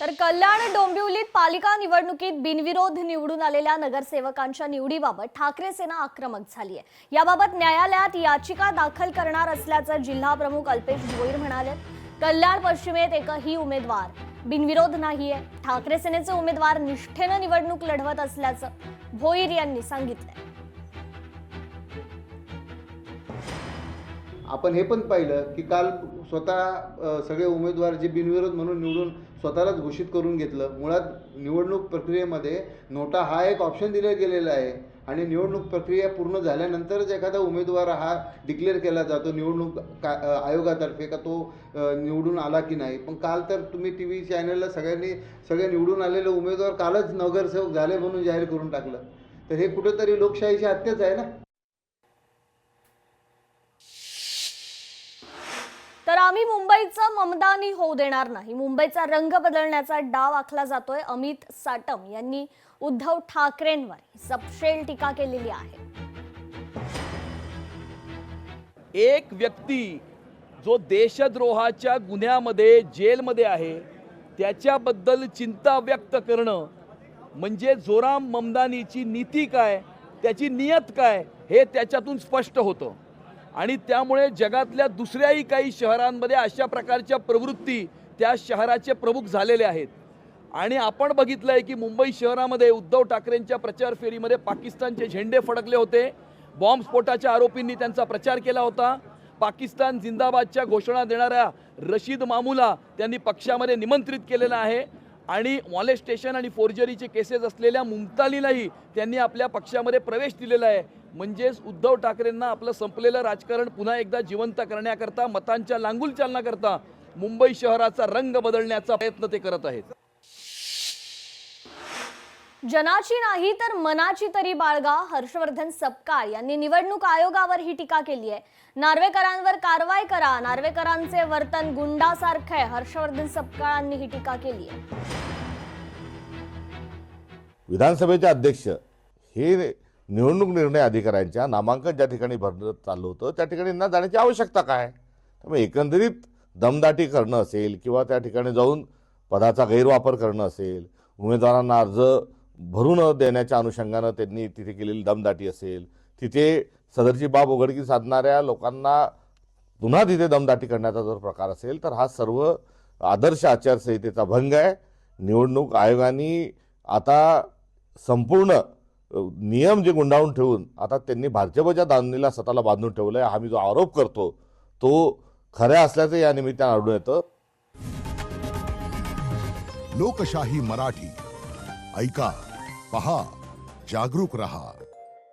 तर कल्याण डोंबिवलीत पालिका निवडणुकीत बिनविरोध निवडून आलेल्या नगरसेवकांच्या निवडीबाबत ठाकरे सेना आक्रमक झाली आहे। याबाबत न्यायालयात याचिका दाखल करणार असल्याचं जिल्हा प्रमुख अल्पेश भोईर म्हणाले। कल्याण पश्चिमेत एकही उमेदवार बिनविरोध नाहीये। ठाकरे सेनेचे उमेदवार निष्ठेने निवडणूक लढवत असल्याचं भोईर यांनी सांगितलं। आपण हे पण पाहिलं की काल स्वतः सगळे उमेदवार जे बिनविरोध म्हणून निवडून स्वतःलाच घोषित करून घेतलं। मुळात निवडणूक प्रक्रियेमध्ये नोटा हा एक ऑप्शन दिला गेलेला आहे आणि निवडणूक प्रक्रिया पूर्ण झाल्यानंतरच एखादा उमेदवार हा डिक्लेअर केला जातो निवडणूक आयोगातर्फे का तो निवडून आला की नाही। पण काल तर तुम्ही टीव्ही चॅनलला सगळे निवडून आलेले उमेदवार कालच नगरसेवक झाले म्हणून जाहीर करून टाकलं। तर हे कुठेतरी लोकशाहीची हत्याच आहे ना। तर आम्ही मुंबईचं ममदानी होऊ देणार नाही। मुंबईचा रंग बदलण्याचा डाव आखला जातोय। अमित साटम यांनी उद्धव ठाकरेंवर सपशेल टीका केलेली आहे। एक व्यक्ती जो देशद्रोहाच्या गुन्ह्यामध्ये जेलमध्ये आहे त्याच्याबद्दल चिंता व्यक्त करणं म्हणजे जोराम ममदानीची नीती काय, त्याची नियत काय हे त्याच्यातून स्पष्ट होतं। आणि त्यामुळे जगातल्या दुसऱ्याही काही शहरांमध्ये अशा प्रकारच्या प्रवृत्ती त्या शहराचे प्रमुख झालेले आहेत। आणि आपण बघितलंय की मुंबई शहरामध्ये उद्धव ठाकरेंच्या प्रचार फेरीमध्ये पाकिस्तानचे झेंडे फडकले होते। बॉम्बस्फोटाच्या आरोपींनी त्यांचा प्रचार केला होता। पाकिस्तान जिंदाबादच्या घोषणा देणाऱ्या रशीद मामूला त्यांनी पक्षामध्ये निमंत्रित केलेलं आहे आणि मॉलेस्टेशन आणि फोर्जरीचे केसेस असलेल्या मुमतालीलाही त्यांनी आपल्या पक्षामध्ये प्रवेश दिलेला आहे। म्हणजेच उद्धव ठाकरेंना आपलं संपलेलं राजकारण पुन्हा एकदा जिवंत करण्याकरता, मतांच्या लांगुल चालण्याकरता मुंबई शहराचा रंग बदलण्याचा प्रयत्न ते करत आहेत। जनाची नाही तर मनाची तरी बाळगा, हर्षवर्धन सपकाळ यांनी निवडणूक आयोगावर ही टीका केली आहे। नार्वेकरांवर कारवाई करा, नार्वेकरांचे वर्तन गुंडासारखे आहे, हर्षवर्धन सपकाळांनी ही टीका केली आहे। विधानसभेचे अध्यक्ष हे निवडणूक निर्णय अधिकाऱ्यांच्या नामांकन ज्या ठिकाणी भरलं चालू होतं त्या ठिकाणी न जाण्याची आवश्यकता काय। त्यामुळे एकंदरीत दमदाटी करणं असेल किंवा त्या ठिकाणी जाऊन पदाचा गैरवापर करणं असेल, उमेदवारांना अर्ज भरून देण्याच्या अनुषंगानं त्यांनी तिथे केलेली दमदाटी असेल, तिथे सदरची बाब उघडकीस साधणाऱ्या लोकांना पुन्हा तिथे दमदाटी करण्याचा जर प्रकार असेल तर हा सर्व आदर्श आचारसंहितेचा भंग आहे। निवडणूक आयोगाने आता संपूर्ण नियम जे गुंडाळून ठेवून आता त्यांनी भाजपच्या दावणीला स्वतःला बांधून ठेवलं आहे। हा मी जो आरोप करतो तो खऱ्या असल्याचं या निमित्तानं आढळून येतं। लोकशाही मराठी ऐका, पहा, जागरूक रहा।